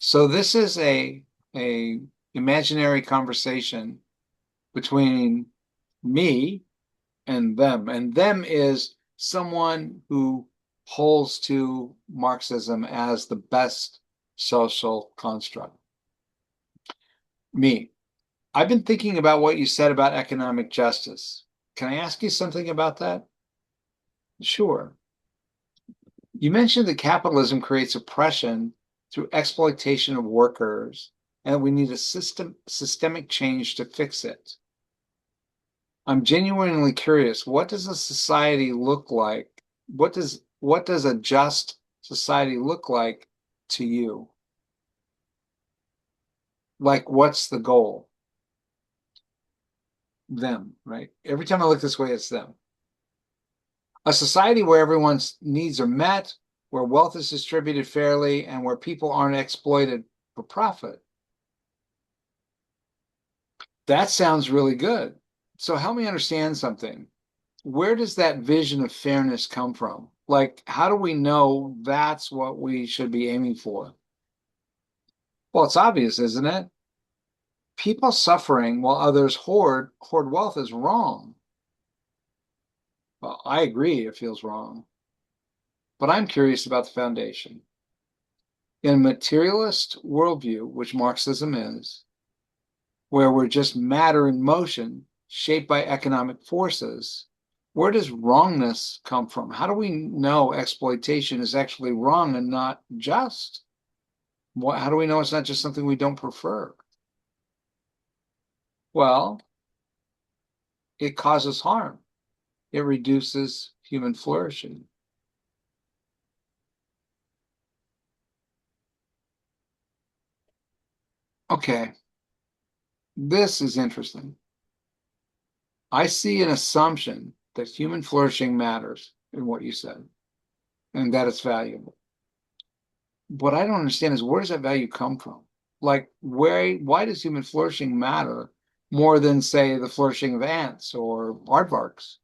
So this is a imaginary conversation between me and them is someone who holds to Marxism as the best social construct. Me. I've been thinking about what you said about economic justice. Can I ask you something about that? Sure. You mentioned that capitalism creates oppression through exploitation of workers, and we need a systemic change to fix it. I'm genuinely curious, what does a society look like? What does a just society look like to you? Like, what's the goal? Them, right? Every time I look this way, it's them. A society where everyone's needs are met, where wealth is distributed fairly, and where people aren't exploited for profit. That sounds really good. So help me understand something. Where does that vision of fairness come from? Like, how do we know that's what we should be aiming for? Well, it's obvious, isn't it? People suffering while others hoard wealth is wrong. Well, I agree it feels wrong, but I'm curious about the foundation. In a materialist worldview, which Marxism is, where we're just matter in motion, shaped by economic forces, where does wrongness come from? How do we know exploitation is actually wrong and not just? How do we know it's not just something we don't prefer? Well, it causes harm. It reduces human flourishing. Okay, this is interesting. I see an assumption that human flourishing matters in what you said and that it's valuable. What I don't understand is where does that value come from? Like, why does human flourishing matter more than, say, the flourishing of ants or aardvarks?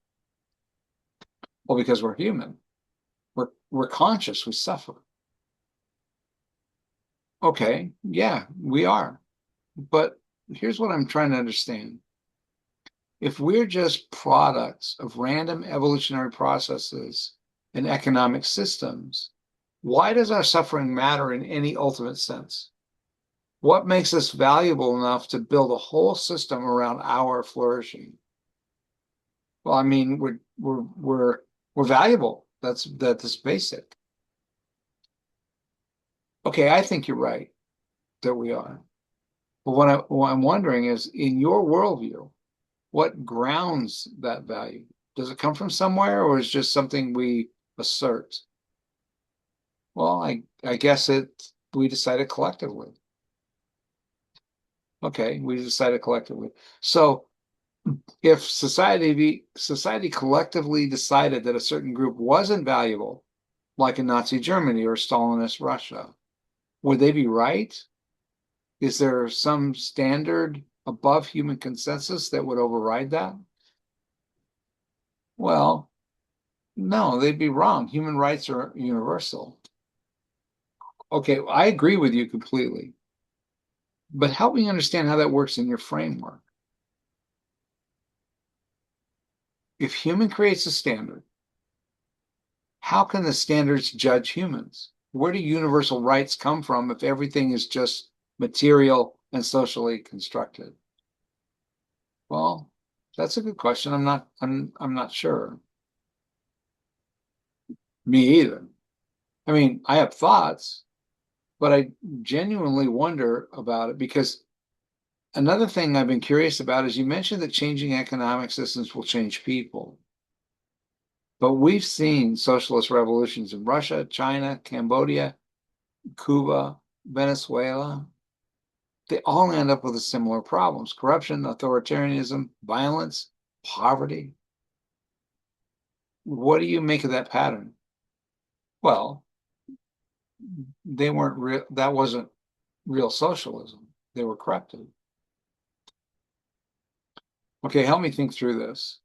Well, because we're human. We're conscious, we suffer. Okay, yeah, we are. But here's what I'm trying to understand. If we're just products of random evolutionary processes and economic systems, why does our suffering matter in any ultimate sense? What makes us valuable enough to build a whole system around our flourishing? Well, I mean, we're valuable. That's basic. Okay, I think you're right that we are. But what I'm wondering is, in your worldview, what grounds that value? Does it come from somewhere, or is it just something we assert? Well, I guess we decided collectively. Okay, we decided collectively. So if society collectively decided that a certain group wasn't valuable, like in Nazi Germany or Stalinist Russia, would they be right? Is there some standard above human consensus that would override that? Well, no, they'd be wrong. Human rights are universal. Okay, I agree with you completely, but help me understand how that works in your framework. If human creates a standard, how can the standards judge humans? Where do universal rights come from if everything is just material and socially constructed? Well, that's a good question. I'm not sure. Me either. I mean, I have thoughts, but I genuinely wonder about it because another thing I've been curious about is you mentioned that changing economic systems will change people. But we've seen socialist revolutions in Russia, China, Cambodia, Cuba, Venezuela. They all end up with similar problems: corruption, authoritarianism, violence, poverty. What do you make of that pattern? Well, they weren't real, that wasn't real socialism. They were corrupted. Okay, help me think through this.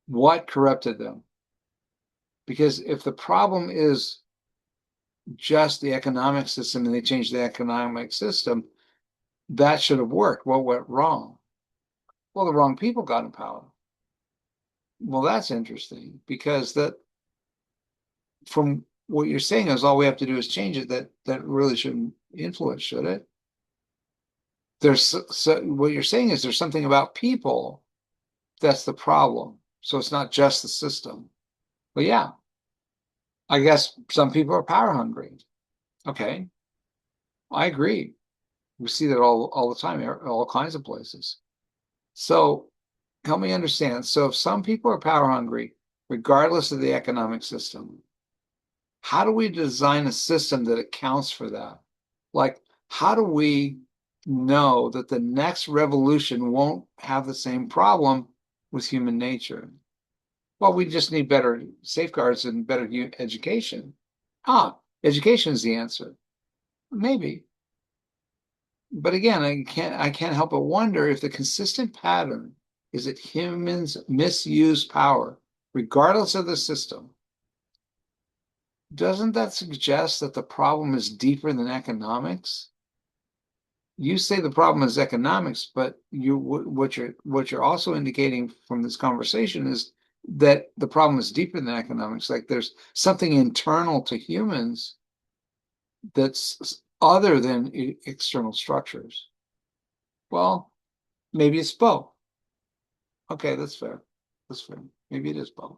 What corrupted them? Because if the problem is just the economic system and they changed the economic system, that should have worked. What went wrong? Well, the wrong people got in power. Well, that's interesting because that from what you're saying is all we have to do is change it. That really shouldn't influence, should it? What you're saying is there's something about people that's the problem. So it's not just the system. But yeah, I guess some people are power hungry. Okay, I agree. We see that all the time, all kinds of places. So help me understand. So if some people are power hungry, regardless of the economic system, how do we design a system that accounts for that? Like, how do we know that the next revolution won't have the same problem with human nature? Well, we just need better safeguards and better education. Education is the answer. Maybe. But again, I can't help but wonder if the consistent pattern is that humans misuse power, regardless of the system. Doesn't that suggest that the problem is deeper than economics? You say the problem is economics, but what you're also indicating from this conversation is that the problem is deeper than economics. Like there's something internal to humans that's other than external structures. Well, maybe it's both. Okay, that's fair. That's fair. Maybe it is both.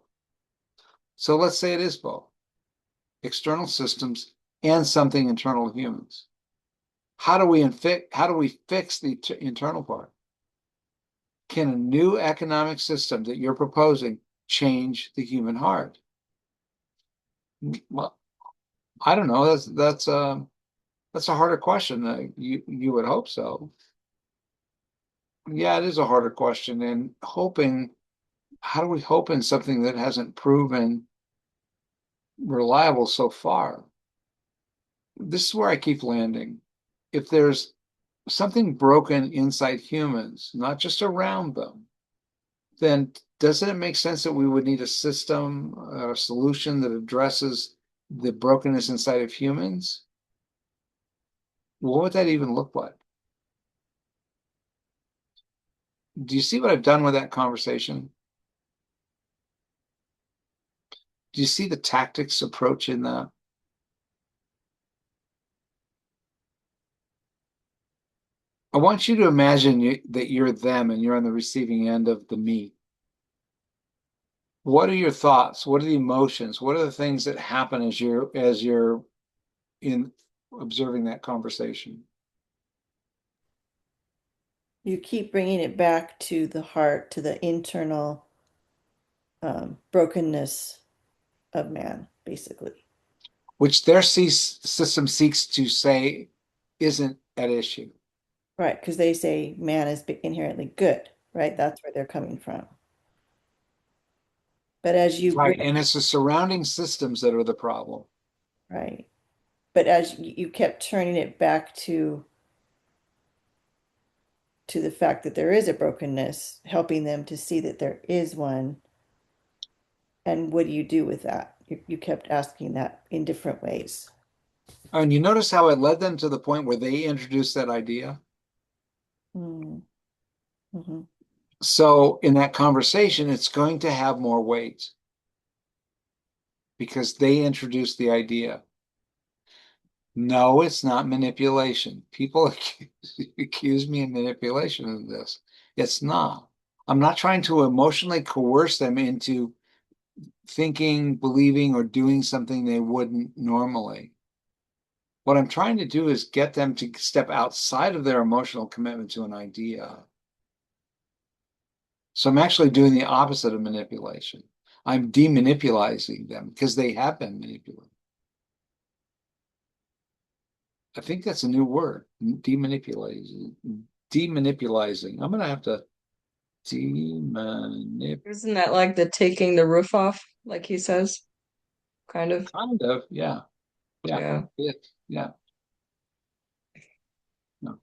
So let's say it is both external systems and something internal to humans. How do we fix the internal part? Can a new economic system that you're proposing change the human heart? Well, I don't know. That's a harder question. You would hope so. Yeah, it is a harder question. And how do we hope in something that hasn't proven reliable so far? This is where I keep landing. If there's something broken inside humans, not just around them, then doesn't it make sense that we would need a system, a solution that addresses the brokenness inside of humans? What would that even look like? Do you see what I've done with that conversation? Do you see the tactics approach in that? I want you to imagine that you're them and you're on the receiving end of the me. What are your thoughts? What are the emotions? What are the things that happen as you're in observing that conversation? You keep bringing it back to the heart, to the internal brokenness of man, basically. Which their system seeks to say isn't at issue. Right, because they say man is inherently good, right? That's where they're coming from. But as you Right. bring, And it's the surrounding systems that are the problem. right, but as you kept turning it back to the fact that there is a brokenness, helping them to see that there is one, and what do you do with that? You kept asking that in different ways. And you notice how it led them to the point where they introduced that idea. Mm, mhm. So in that conversation, it's going to have more weight because they introduced the idea. No, it's not manipulation. People accuse me of manipulation of this. It's not. I'm not trying to emotionally coerce them into thinking, believing, or doing something they wouldn't normally. What I'm trying to do is get them to step outside of their emotional commitment to an idea. So I'm actually doing the opposite of manipulation. I'm demanipulizing them because they have been manipulated. I think that's a new word, demanipulizing. Demanipulizing. I'm gonna have to demanip Isn't that like the taking the roof off, like he says? Kind of. kind of, yeah. Yeah. Yeah. Yeah. No.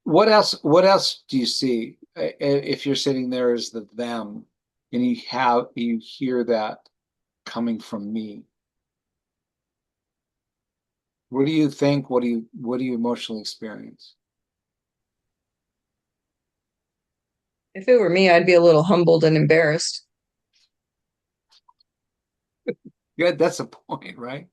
What else do you see if you're sitting there as the them and you hear that coming from me? What do you think? What do you emotionally experience? If it were me, I'd be a little humbled and embarrassed. Yeah, that's a point, right?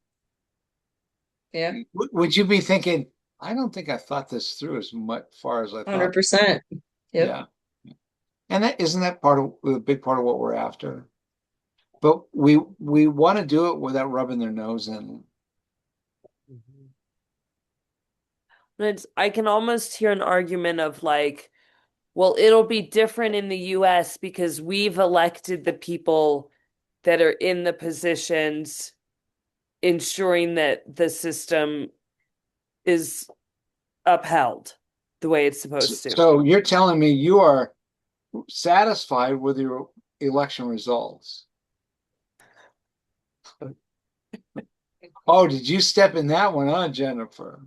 Yeah, Would you be thinking, I don't think I thought this through as much far as I thought? 100%. Yep. Yeah. And that isn't that part of a big part of what we're after? But we want to do it without rubbing their nose in. And I can almost hear an argument of like, well, it'll be different in the US because we've elected the people that are in the positions ensuring that the system is upheld the way it's supposed to. So you're telling me you are satisfied with your election results? Oh, did you step in that one, huh, Jennifer?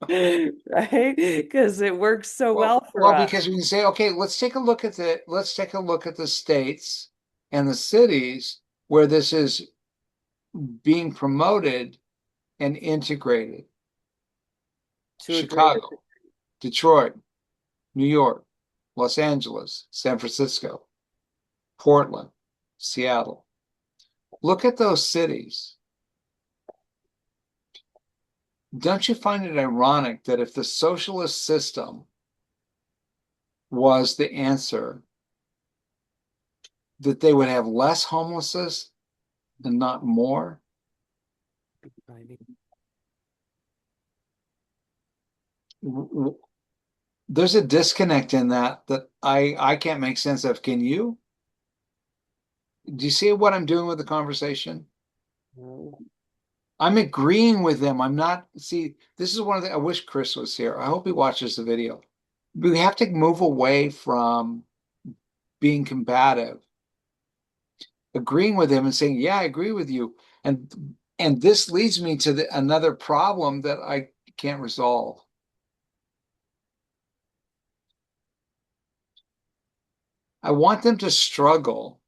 Right? Because it works so well for Well, us. because we can say, okay, let's take a look at the states and the cities where this is being promoted and integrated. To a greater Chicago, Detroit, New York, Los Angeles, San Francisco, Portland, Seattle. Look at those cities. Don't you find it ironic that if the socialist system was the answer, that they would have less homelessness and not more? There's a disconnect in that I can't make sense of. Can you? Do you see what I'm doing with the conversation? I'm agreeing with them. I'm not, see, this is one of the, I wish Chris was here. I hope he watches the video. We have to move away from being combative, agreeing with him and saying, yeah, I agree with you. And this leads me to another problem that I can't resolve. I want them to struggle.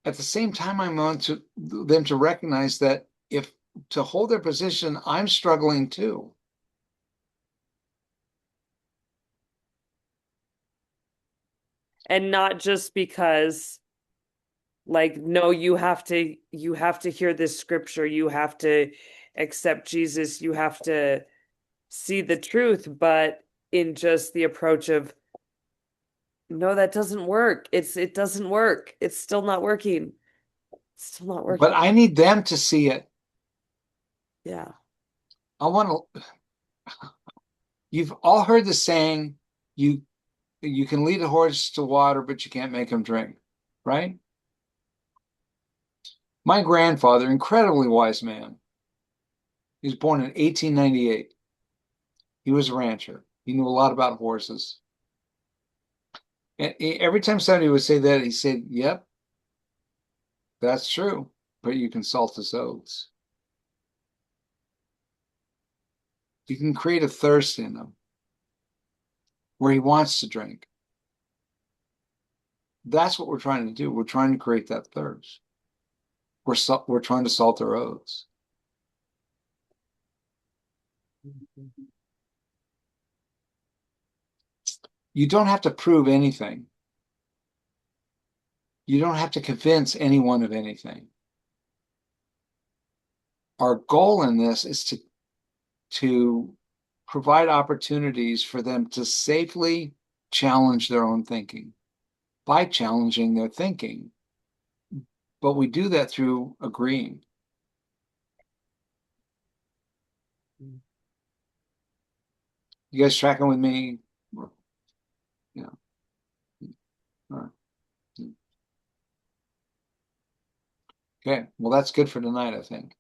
At the same time, I want them to recognize that if to hold their position, I'm struggling too. And not just because like no, you have to hear this scripture, you have to accept Jesus, you have to see the truth, but in just the approach of no, that doesn't work. It doesn't work. It's still not working. It's still not But working. I need them to see it. Yeah. I want to, you've all heard the saying, you you can lead a horse to water, but you can't make him drink, right? My grandfather, incredibly wise man, he was born in 1898. He was a rancher. He knew a lot about horses. And every time somebody would say that, he said, yep, that's true, but you can salt his oats. You can create a thirst in him where he wants to drink. That's what we're trying to do. We're trying to create that thirst. We're trying to salt their oats. You don't have to prove anything. You don't have to convince anyone of anything. Our goal in this is to provide opportunities for them to safely challenge their own thinking by challenging their thinking. But we do that through agreeing. You guys tracking with me? Yeah. All right. Okay. Well, that's good for tonight, I think.